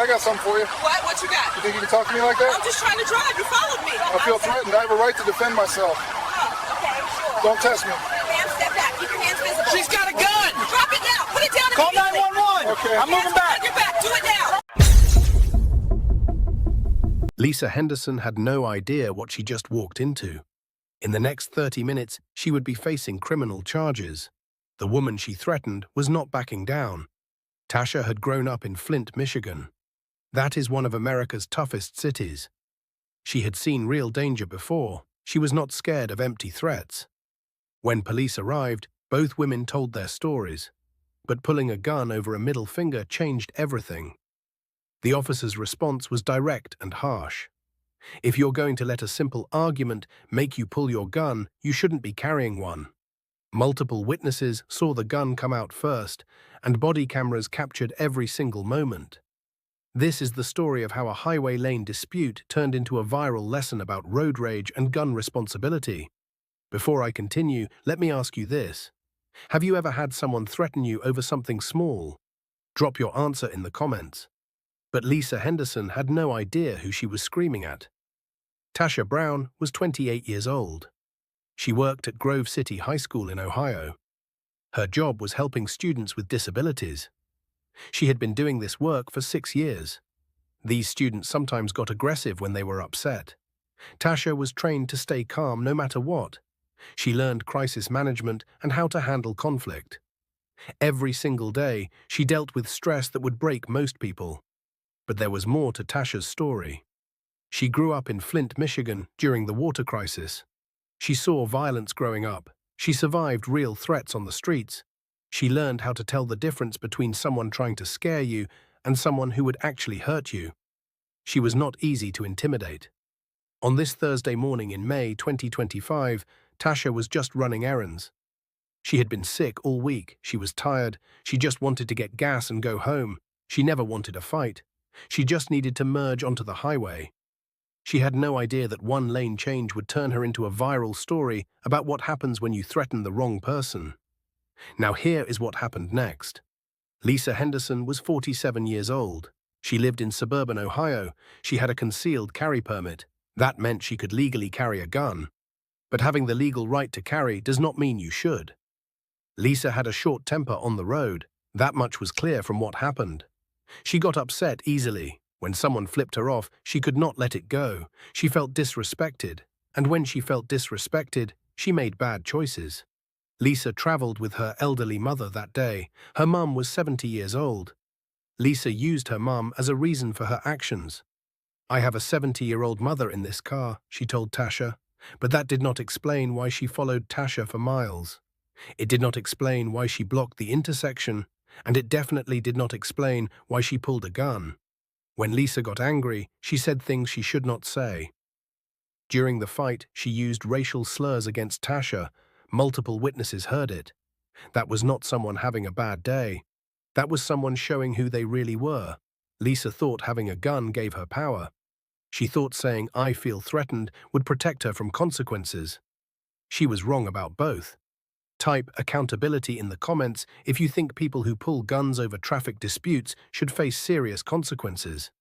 I got something for you. What? What you got? You think you can talk to me like that? I'm just trying to drive. You followed me. I feel threatened. I have a right to defend myself. Oh, okay, sure. Don't test me. Ma'am, step back. Keep your hands visible. She's got a gun! Drop it down. Put it down. Call immediately. 911! Okay. I'm moving back! Your back. Do it now. Lisa Henderson had no idea what she just walked into. In the next 30 minutes, she would be facing criminal charges. The woman she threatened was not backing down. Tasha had grown up in Flint, Michigan. That is one of America's toughest cities. She had seen real danger before. She was not scared of empty threats. When police arrived, both women told their stories. But pulling a gun over a middle finger changed everything. The officer's response was direct and harsh. If you're going to let a simple argument make you pull your gun, you shouldn't be carrying one. Multiple witnesses saw the gun come out first, and body cameras captured every single moment. This is the story of how a highway lane dispute turned into a viral lesson about road rage and gun responsibility. Before I continue, let me ask you this. Have you ever had someone threaten you over something small? Drop your answer in the comments. But Lisa Henderson had no idea who she was screaming at. Tasha Brown was 28 years old. She worked at Grove City High School in Ohio. Her job was helping students with disabilities. She had been doing this work for 6 years. These students sometimes got aggressive when they were upset. Tasha was trained to stay calm no matter what. She learned crisis management and how to handle conflict. Every single day, she dealt with stress that would break most people. But there was more to Tasha's story. She grew up in Flint, Michigan during the water crisis. She saw violence growing up. She survived real threats on the streets. She learned how to tell the difference between someone trying to scare you and someone who would actually hurt you. She was not easy to intimidate. On this Thursday morning in May 2025, Tasha was just running errands. She had been sick all week. She was tired. She just wanted to get gas and go home. She never wanted a fight. She just needed to merge onto the highway. She had no idea that one lane change would turn her into a viral story about what happens when you threaten the wrong person. Now here is what happened next. Lisa Henderson was 47 years old. She lived in suburban Ohio. She had a concealed carry permit. That meant she could legally carry a gun. But having the legal right to carry does not mean you should. Lisa had a short temper on the road. That much was clear from what happened. She got upset easily. When someone flipped her off, she could not let it go. She felt disrespected. And when she felt disrespected, she made bad choices. Lisa traveled with her elderly mother that day. Her mum was 70 years old. Lisa used her mum as a reason for her actions. "I have a 70-year-old mother in this car," she told Tasha. But that did not explain why she followed Tasha for miles. It did not explain why she blocked the intersection, and it definitely did not explain why she pulled a gun. When Lisa got angry, she said things she should not say. During the fight, she used racial slurs against Tasha. Multiple witnesses heard it. That was not someone having a bad day. That was someone showing who they really were. Lisa thought having a gun gave her power. She thought saying, "I feel threatened," would protect her from consequences. She was wrong about both. Type accountability in the comments if you think people who pull guns over traffic disputes should face serious consequences.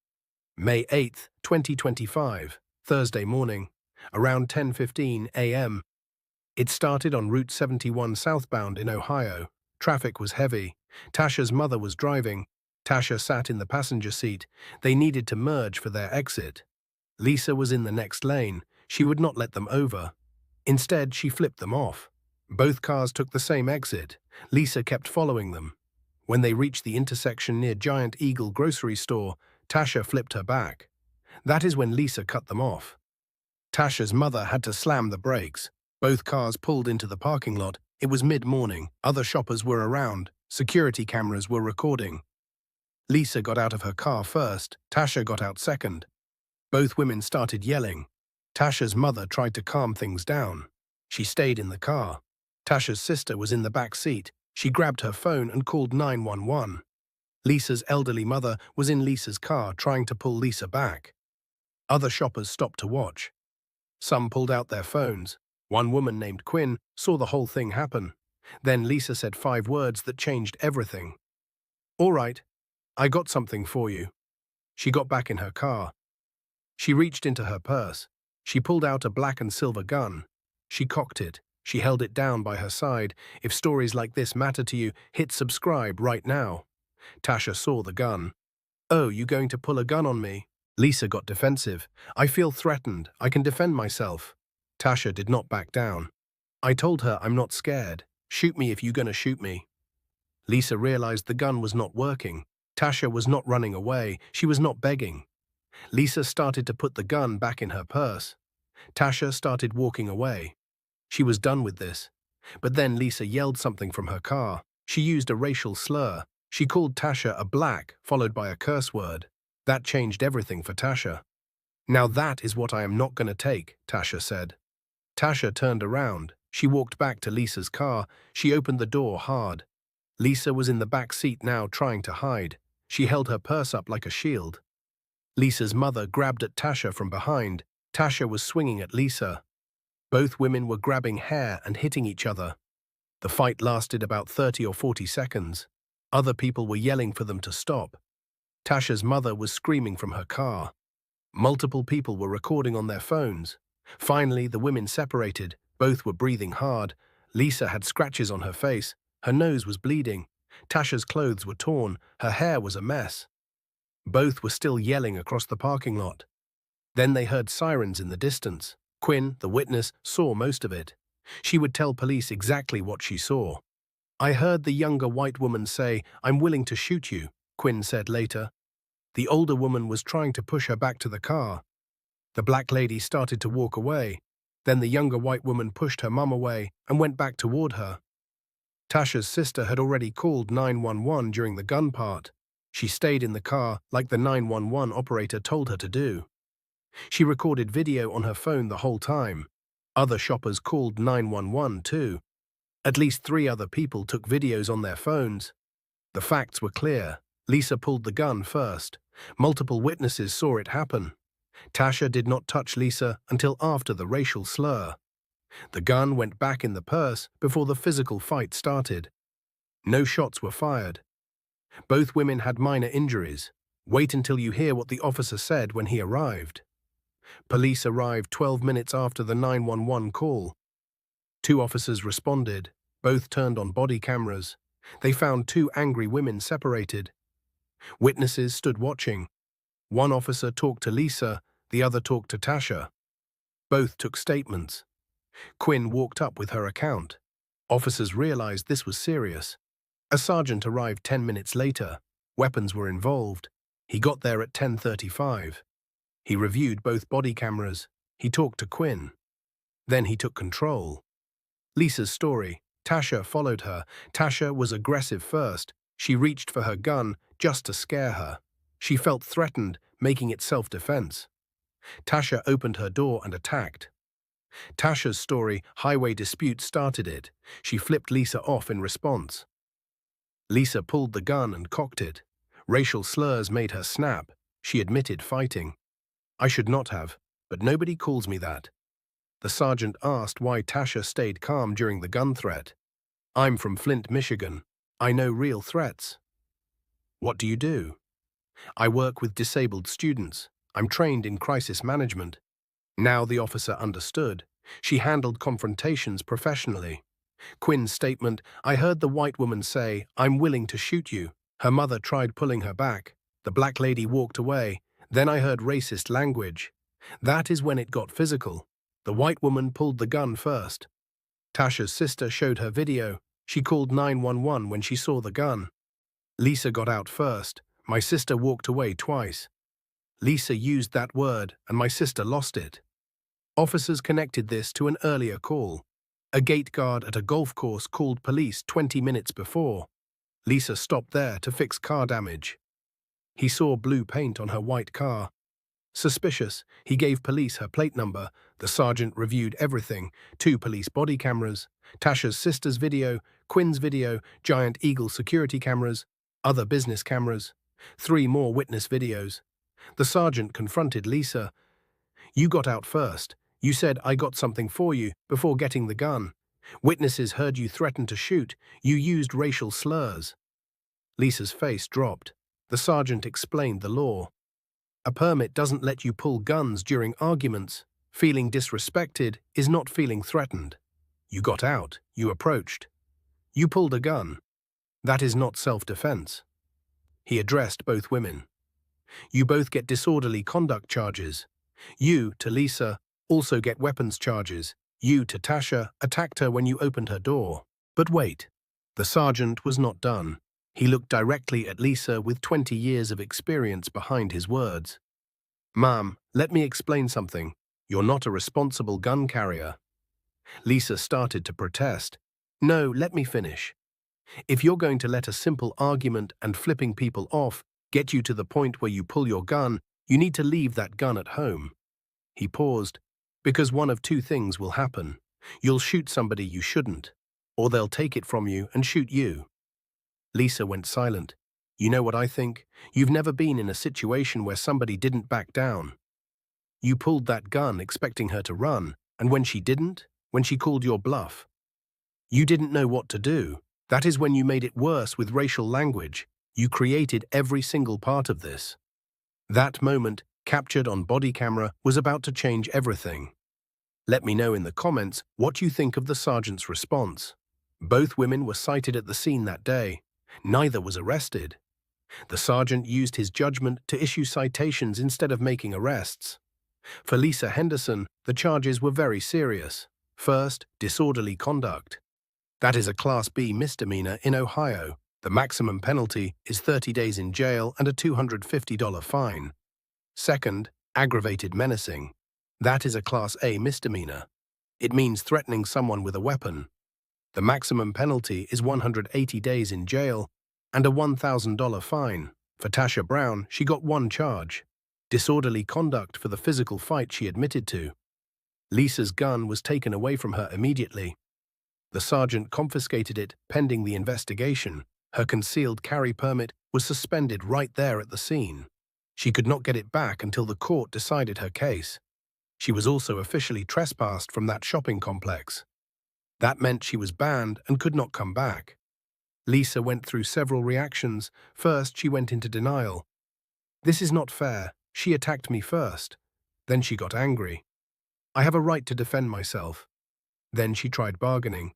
May 8, 2025, Thursday morning, around 10:15 a.m. It started on Route 71 southbound in Ohio. Traffic was heavy. Tasha's mother was driving. Tasha sat in the passenger seat. They needed to merge for their exit. Lisa was in the next lane. She would not let them over. Instead, she flipped them off. Both cars took the same exit. Lisa kept following them. When they reached the intersection near Giant Eagle grocery store, Tasha flipped her back. That is when Lisa cut them off. Tasha's mother had to slam the brakes. Both cars pulled into the parking lot. It was mid-morning. Other shoppers were around. Security cameras were recording. Lisa got out of her car first. Tasha got out second. Both women started yelling. Tasha's mother tried to calm things down. She stayed in the car. Tasha's sister was in the back seat. She grabbed her phone and called 911. Lisa's elderly mother was in Lisa's car trying to pull Lisa back. Other shoppers stopped to watch. Some pulled out their phones. One woman named Quinn saw the whole thing happen. Then Lisa said 5 words that changed everything. "All right, I got something for you." She got back in her car. She reached into her purse. She pulled out a black and silver gun. She cocked it. She held it down by her side. If stories like this matter to you, hit subscribe right now. Tasha saw the gun. Oh, you going to pull a gun on me? Lisa got defensive. I feel threatened. I can defend myself. Tasha did not back down. I told her I'm not scared. Shoot me if you're gonna shoot me. Lisa realized the gun was not working. Tasha was not running away. She was not begging. Lisa started to put the gun back in her purse. Tasha started walking away. She was done with this. But then Lisa yelled something from her car. She used a racial slur. She called Tasha a black, followed by a curse word. That changed everything for Tasha. Now that is what I am not going to take, Tasha said. Tasha turned around. She walked back to Lisa's car. She opened the door hard. Lisa was in the back seat now, trying to hide. She held her purse up like a shield. Lisa's mother grabbed at Tasha from behind. Tasha was swinging at Lisa. Both women were grabbing hair and hitting each other. The fight lasted about 30 or 40 seconds. Other people were yelling for them to stop. Tasha's mother was screaming from her car. Multiple people were recording on their phones. Finally, the women separated. Both were breathing hard. Lisa had scratches on her face. Her nose was bleeding. Tasha's clothes were torn. Her hair was a mess. Both were still yelling across the parking lot. Then they heard sirens in the distance. Quinn, the witness, saw most of it. She would tell police exactly what she saw. I heard the younger white woman say, "I'm willing to shoot you," Quinn said later. The older woman was trying to push her back to the car. The black lady started to walk away. Then the younger white woman pushed her mum away and went back toward her. Tasha's sister had already called 911 during the gun part. She stayed in the car like the 911 operator told her to do. She recorded video on her phone the whole time. Other shoppers called 911 too. At least 3 other people took videos on their phones. The facts were clear. Lisa pulled the gun first. Multiple witnesses saw it happen. Tasha did not touch Lisa until after the racial slur. The gun went back in the purse before the physical fight started. No shots were fired. Both women had minor injuries. Wait until you hear what the officer said when he arrived. Police arrived 12 minutes after the 911 call. 2 officers responded. Both turned on body cameras. They found 2 angry women separated. Witnesses stood watching. One officer talked to Lisa, the other talked to Tasha. Both took statements. Quinn walked up with her account. Officers realized this was serious. A sergeant arrived 10 minutes later. Weapons were involved. He got there at 10:35. He reviewed both body cameras. He talked to Quinn. Then he took control. Lisa's story. Tasha followed her. Tasha was aggressive first. She reached for her gun just to scare her. She felt threatened, making it self-defense. Tasha opened her door and attacked. Tasha's story, highway dispute, started it. She flipped Lisa off in response. Lisa pulled the gun and cocked it. Racial slurs made her snap. She admitted fighting. I should not have, but nobody calls me that. The sergeant asked why Tasha stayed calm during the gun threat. I'm from Flint, Michigan. I know real threats. What do you do? I work with disabled students. I'm trained in crisis management. Now the officer understood. She handled confrontations professionally. Quinn's statement, I heard the white woman say, I'm willing to shoot you. Her mother tried pulling her back. The black lady walked away. Then I heard racist language. That is when it got physical. The white woman pulled the gun first. Tasha's sister showed her video. She called 911 when she saw the gun. Lisa got out first. My sister walked away twice. Lisa used that word, and my sister lost it. Officers connected this to an earlier call. A gate guard at a golf course called police 20 minutes before. Lisa stopped there to fix car damage. He saw blue paint on her white car. Suspicious, he gave police her plate number. The sergeant reviewed everything. 2 police body cameras, Tasha's sister's video, Quinn's video, Giant Eagle security cameras, other business cameras, 3 more witness videos. The sergeant confronted Lisa. You got out first. You said I got something for you before getting the gun. Witnesses heard you threaten to shoot. You used racial slurs. Lisa's face dropped. The sergeant explained the law. A permit doesn't let you pull guns during arguments. Feeling disrespected is not feeling threatened. You got out, you approached. You pulled a gun. That is not self-defense. He addressed both women. You both get disorderly conduct charges. You, to Lisa, also get weapons charges. You, to Tasha, attacked her when you opened her door. But wait, the sergeant was not done. He looked directly at Lisa with 20 years of experience behind his words. Ma'am, let me explain something. You're not a responsible gun carrier. Lisa started to protest. No, let me finish. If you're going to let a simple argument and flipping people off get you to the point where you pull your gun, you need to leave that gun at home. He paused, because one of two things will happen. You'll shoot somebody you shouldn't, or they'll take it from you and shoot you. Lisa went silent. You know what I think? You've never been in a situation where somebody didn't back down. You pulled that gun expecting her to run, and when she didn't, when she called your bluff, you didn't know what to do. That is when you made it worse with racial language. You created every single part of this. That moment, captured on body camera, was about to change everything. Let me know in the comments what you think of the sergeant's response. Both women were cited at the scene that day. Neither was arrested. The sergeant used his judgment to issue citations instead of making arrests. For Lisa Henderson, the charges were very serious. First, disorderly conduct. That is a Class B misdemeanor in Ohio. The maximum penalty is 30 days in jail and a $250 fine. Second, aggravated menacing. That is a Class A misdemeanor. It means threatening someone with a weapon. The maximum penalty is 180 days in jail and a $1,000 fine. For Tasha Brown, she got one charge: disorderly conduct for the physical fight she admitted to. Lisa's gun was taken away from her immediately. The sergeant confiscated it pending the investigation. Her concealed carry permit was suspended right there at the scene. She could not get it back until the court decided her case. She was also officially trespassed from that shopping complex. That meant she was banned and could not come back. Lisa went through several reactions. First, she went into denial. This is not fair. She attacked me first. Then she got angry. I have a right to defend myself. Then she tried bargaining.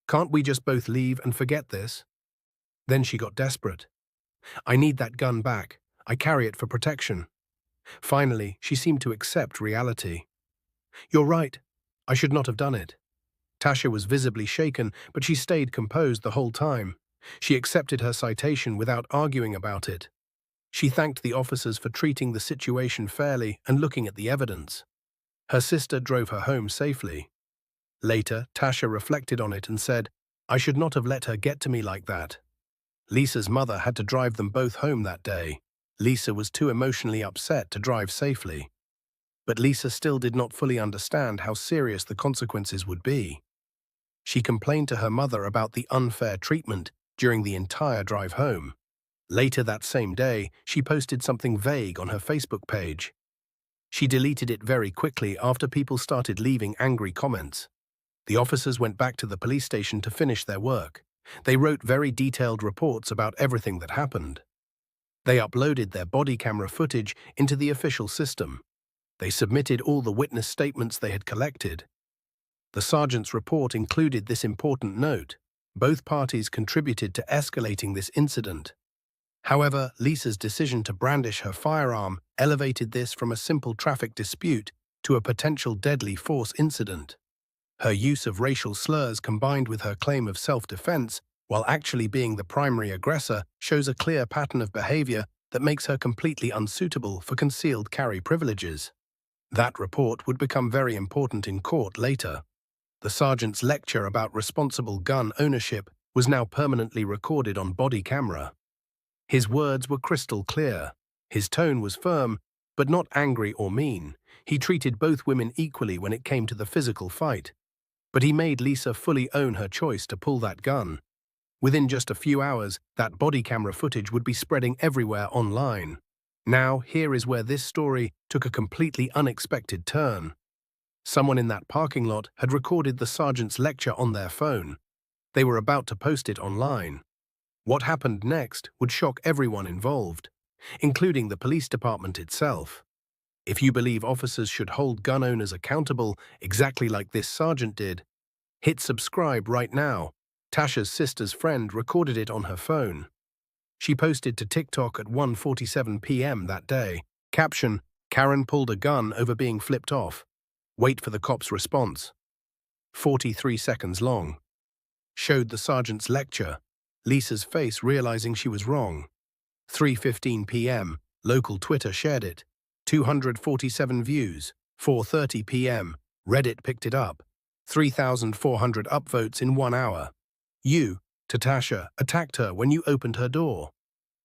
Can't we just both leave and forget this? Then she got desperate. I need that gun back. I carry it for protection. Finally, she seemed to accept reality. You're right. I should not have done it. Tasha was visibly shaken, but she stayed composed the whole time. She accepted her citation without arguing about it. She thanked the officers for treating the situation fairly and looking at the evidence. Her sister drove her home safely. Later, Tasha reflected on it and said, I should not have let her get to me like that. Lisa's mother had to drive them both home that day. Lisa was too emotionally upset to drive safely. But Lisa still did not fully understand how serious the consequences would be. She complained to her mother about the unfair treatment during the entire drive home. Later that same day, she posted something vague on her Facebook page. She deleted it very quickly after people started leaving angry comments. The officers went back to the police station to finish their work. They wrote very detailed reports about everything that happened. They uploaded their body camera footage into the official system. They submitted all the witness statements they had collected. The sergeant's report included this important note: both parties contributed to escalating this incident. However, Lisa's decision to brandish her firearm elevated this from a simple traffic dispute to a potential deadly force incident. Her use of racial slurs combined with her claim of self-defense, while actually being the primary aggressor, shows a clear pattern of behavior that makes her completely unsuitable for concealed carry privileges. That report would become very important in court later. The sergeant's lecture about responsible gun ownership was now permanently recorded on body camera. His words were crystal clear. His tone was firm, but not angry or mean. He treated both women equally when it came to the physical fight. But he made Lisa fully own her choice to pull that gun. Within just a few hours, that body camera footage would be spreading everywhere online. Now, here is where this story took a completely unexpected turn. Someone in that parking lot had recorded the sergeant's lecture on their phone. They were about to post it online. What happened next would shock everyone involved. including the police department itself. If you believe officers should hold gun owners accountable exactly like this sergeant did, hit subscribe right now. Tasha's sister's friend recorded it on her phone. She posted to TikTok at 1:47 p.m. that day. Caption: Karen pulled a gun over being flipped off. Wait for the cop's response. 43 seconds long. Showed the sergeant's lecture. Lisa's face realizing she was wrong. 3:15 p.m. Local Twitter shared it. 247 views. 4:30 p.m. Reddit picked it up. 3,400 upvotes in 1 hour. You, Tasha, attacked her when you opened her door.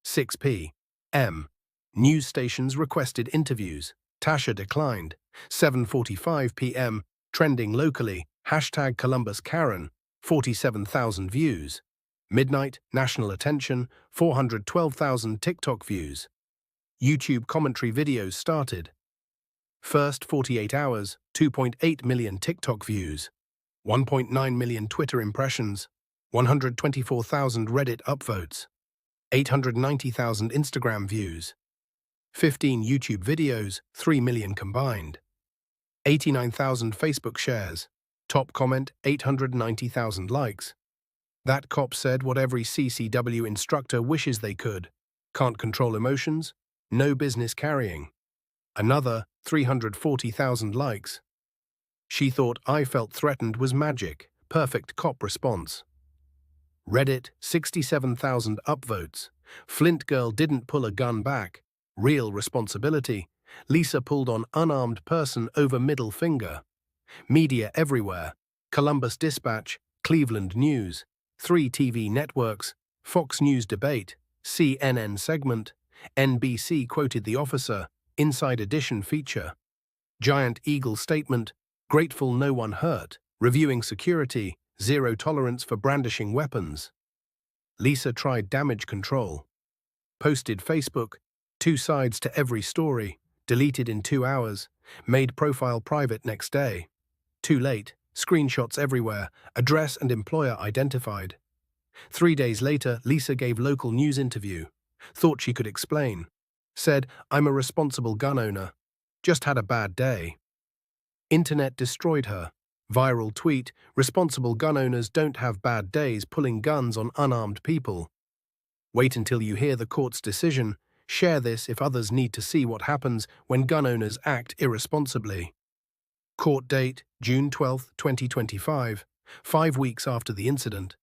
6 p.m. News stations requested interviews. Tasha declined. 7:45 p.m. Trending locally. Hashtag Columbus Karen. 47,000 views. Midnight, national attention. 412,000 TikTok views. YouTube commentary videos started. First 48 hours, 2.8 million TikTok views. 1.9 million Twitter impressions. 124,000 Reddit upvotes. 890,000 Instagram views. 15 YouTube videos, 3 million combined. 89,000 Facebook shares. Top comment, 890,000 likes. That cop said what every CCW instructor wishes they could. Can't control emotions? No business carrying. Another, 340,000 likes. She thought I felt threatened was magic. Perfect cop response. Reddit, 67,000 upvotes. Flint girl didn't pull a gun back. Real responsibility. Lisa pulled on unarmed person over middle finger. Media everywhere. Columbus Dispatch, Cleveland News, 3 TV networks, Fox News debate, CNN segment, NBC quoted the officer, Inside Edition feature. Giant Eagle statement, grateful no one hurt, reviewing security, zero tolerance for brandishing weapons. Lisa tried damage control. Posted Facebook, 2 sides to every story, deleted in 2 hours, made profile private next day. Too late, screenshots everywhere, address and employer identified. 3 days later, Lisa gave local news interview. Thought she could explain. Said, I'm a responsible gun owner. Just had a bad day. Internet destroyed her. Viral tweet, responsible gun owners don't have bad days pulling guns on unarmed people. Wait until you hear the court's decision. Share this if others need to see what happens when gun owners act irresponsibly. Court date, June 12, 2025, 5 weeks after the incident.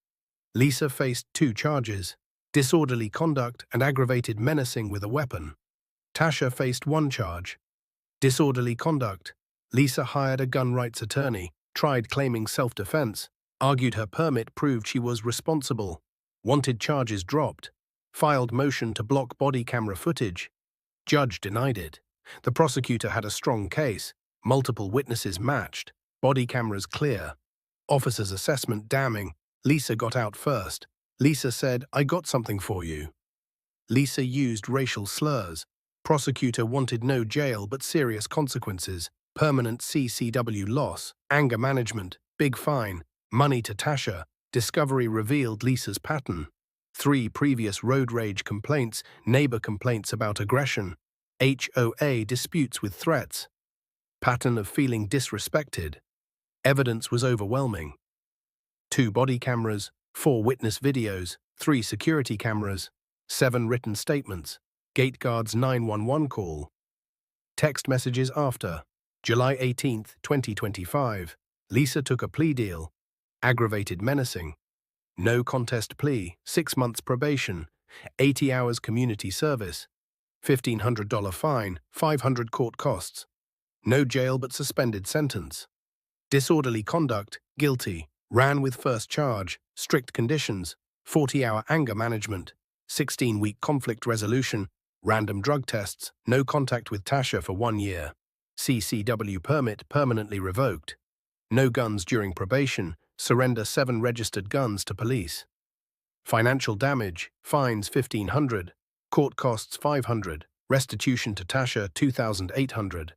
Lisa faced 2 charges, disorderly conduct and aggravated menacing with a weapon. Tasha faced 1 charge, disorderly conduct. Lisa hired a gun rights attorney, tried claiming self-defense, argued her permit proved she was responsible, wanted charges dropped, filed motion to block body camera footage. Judge denied it. The prosecutor had a strong case, multiple witnesses matched, body cameras clear. Officer's assessment damning. Lisa got out first. Lisa said, I got something for you. Lisa used racial slurs. Prosecutor wanted no jail but serious consequences, permanent CCW loss, anger management, big fine, money to Tasha. Discovery revealed Lisa's pattern. 3 previous road rage complaints, neighbor complaints about aggression, HOA disputes with threats. Pattern of feeling disrespected. Evidence was overwhelming. 2 body cameras, 4 witness videos, 3 security cameras, 7 written statements, gate guard's 911 call. Text messages after. July 18, 2025. Lisa took a plea deal. Aggravated menacing. No contest plea, 6 months probation, 80 hours community service, $1,500 fine, 500 court costs. No jail but suspended sentence. Disorderly conduct, guilty, ran with first charge, strict conditions, 40-hour anger management, 16-week conflict resolution, random drug tests, no contact with Tasha for 1 year. CCW permit permanently revoked. No guns during probation, surrender 7 registered guns to police. Financial damage, fines $1,500, court costs $500, restitution to Tasha $2,800.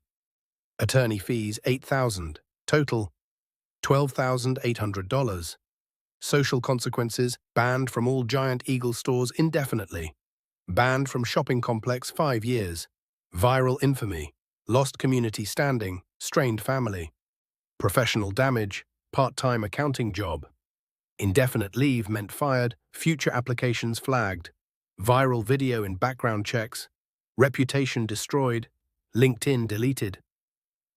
Attorney fees $8,000, total $12,800. Social consequences, banned from all Giant Eagle stores indefinitely. Banned from shopping complex 5 years. Viral infamy. Lost community standing. Strained family. Professional damage. Part-time accounting job. Indefinite leave meant fired. Future applications flagged. Viral video in background checks. Reputation destroyed. LinkedIn deleted.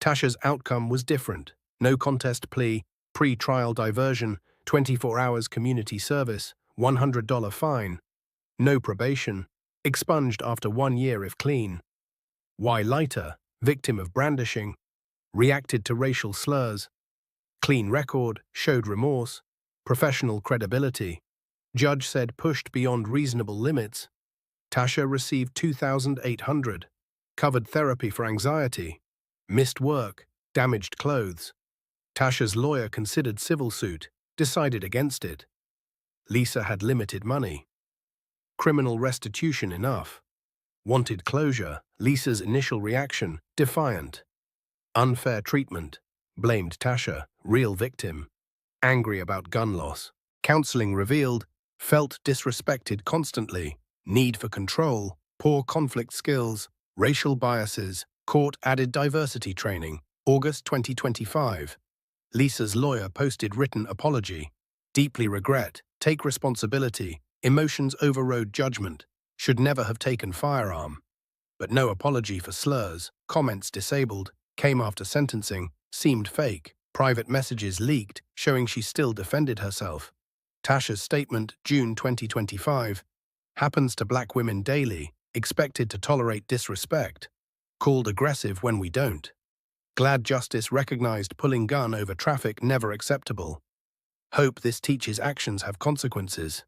Tasha's outcome was different. No contest plea. Pre-trial diversion. 24 hours community service. $100 fine. No probation. Expunged after 1 year if clean. Why lighter? Victim of brandishing. Reacted to racial slurs. Clean record. Showed remorse. Professional credibility. Judge said pushed beyond reasonable limits. Tasha received $2,800. Covered therapy for anxiety. Missed work. Damaged clothes. Tasha's lawyer considered civil suit. Decided against it. Lisa had limited money. Criminal restitution enough. Wanted closure. Lisa's initial reaction, defiant. Unfair treatment. Blamed Tasha, real victim. Angry about gun loss. Counseling revealed, felt disrespected constantly. Need for control. Poor conflict skills. Racial biases. Court added diversity training. August 2025. Lisa's lawyer posted written apology. Deeply regret. Take responsibility. Emotions overrode judgment. Should never have taken firearm. But no apology for slurs. Comments disabled. Came after sentencing. Seemed fake. Private messages leaked, showing she still defended herself. Tasha's statement, June 2025. Happens to black women daily. Expected to tolerate disrespect. Called aggressive when we don't. Glad justice recognized pulling gun over traffic never acceptable. Hope this teaches actions have consequences.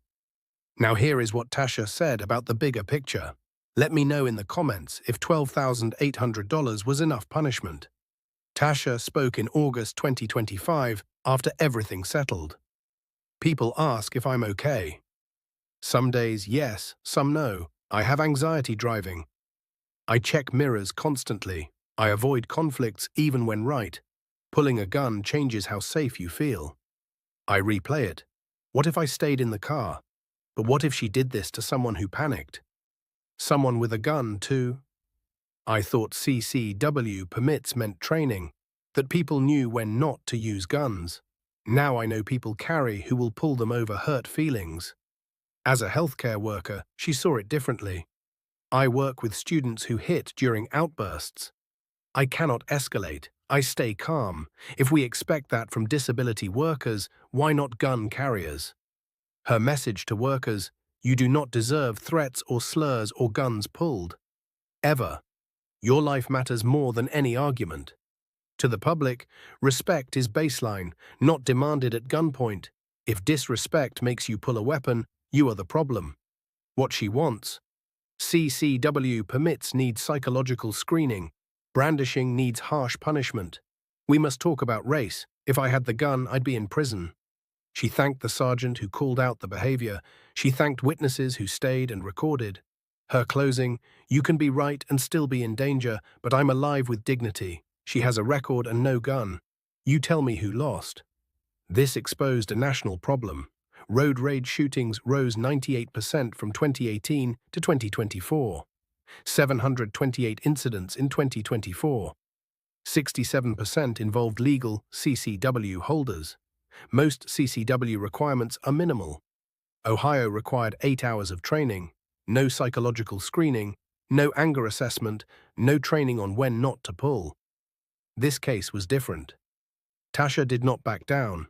Now here is what Tasha said about the bigger picture. Let me know in the comments if $12,800 was enough punishment. Tasha spoke in August 2025 after everything settled. People ask if I'm okay. Some days yes, some no. I have anxiety driving. I check mirrors constantly. I avoid conflicts even when right. Pulling a gun changes how safe you feel. I replay it. What if I stayed in the car? But what if she did this to someone who panicked? Someone with a gun, too? I thought CCW permits meant training, that people knew when not to use guns. Now I know people carry who will pull them over hurt feelings. As a healthcare worker, she saw it differently. I work with students who hit during outbursts. I cannot escalate. I stay calm. If we expect that from disability workers, why not gun carriers? Her message to workers, you do not deserve threats or slurs or guns pulled. Ever. Your life matters more than any argument. To the public, respect is baseline, not demanded at gunpoint. If disrespect makes you pull a weapon, you are the problem. What she wants. CCW permits needs psychological screening. Brandishing needs harsh punishment. We must talk about race. If I had the gun, I'd be in prison. She thanked the sergeant who called out the behavior. She thanked witnesses who stayed and recorded. Her closing, you can be right and still be in danger, but I'm alive with dignity. She has a record and no gun. You tell me who lost. This exposed a national problem. Road rage shootings rose 98% from 2018 to 2024. 728 incidents in 2024. 67% involved legal CCW holders. Most CCW requirements are minimal. Ohio required 8 hours of training, no psychological screening, no anger assessment, no training on when not to pull. This case was different. Tasha did not back down.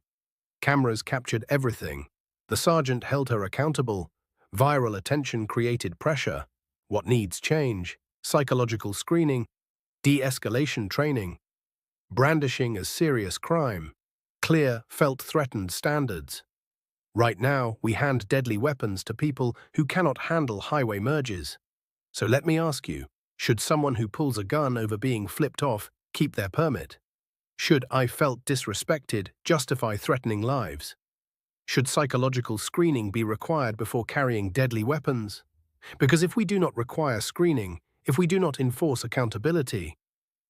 Cameras captured everything. The sergeant held her accountable. Viral attention created pressure. What needs change? Psychological screening, de-escalation training, brandishing as serious crime, clear, felt threatened standards. Right now, we hand deadly weapons to people who cannot handle highway merges. So let me ask you, should someone who pulls a gun over being flipped off keep their permit? Should I felt disrespected justify threatening lives? Should psychological screening be required before carrying deadly weapons? Because if we do not require screening, if we do not enforce accountability,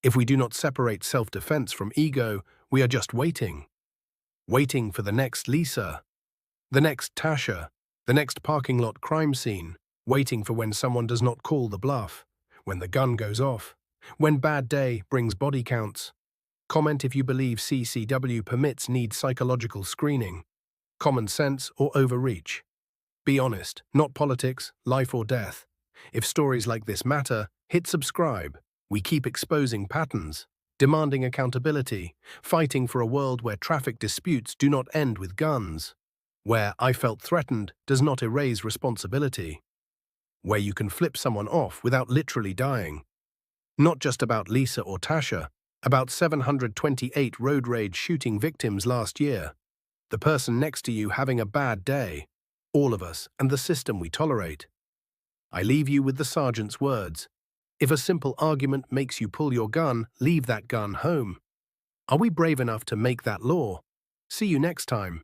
if we do not separate self-defense from ego, we are just waiting. Waiting for the next Lisa, the next Tasha, the next parking lot crime scene, waiting for when someone does not call the bluff, when the gun goes off, when bad day brings body counts. Comment if you believe CCW permits need psychological screening, common sense or overreach. Be honest, not politics, life or death. If stories like this matter, hit subscribe. We keep exposing patterns, demanding accountability, fighting for a world where traffic disputes do not end with guns, where "I felt threatened" does not erase responsibility, where you can flip someone off without literally dying. Not just about Lisa or Tasha, about 728 road rage shooting victims last year. The person next to you having a bad day. All of us and the system we tolerate. I leave you with the sergeant's words. If a simple argument makes you pull your gun, leave that gun home. Are we brave enough to make that law? See you next time.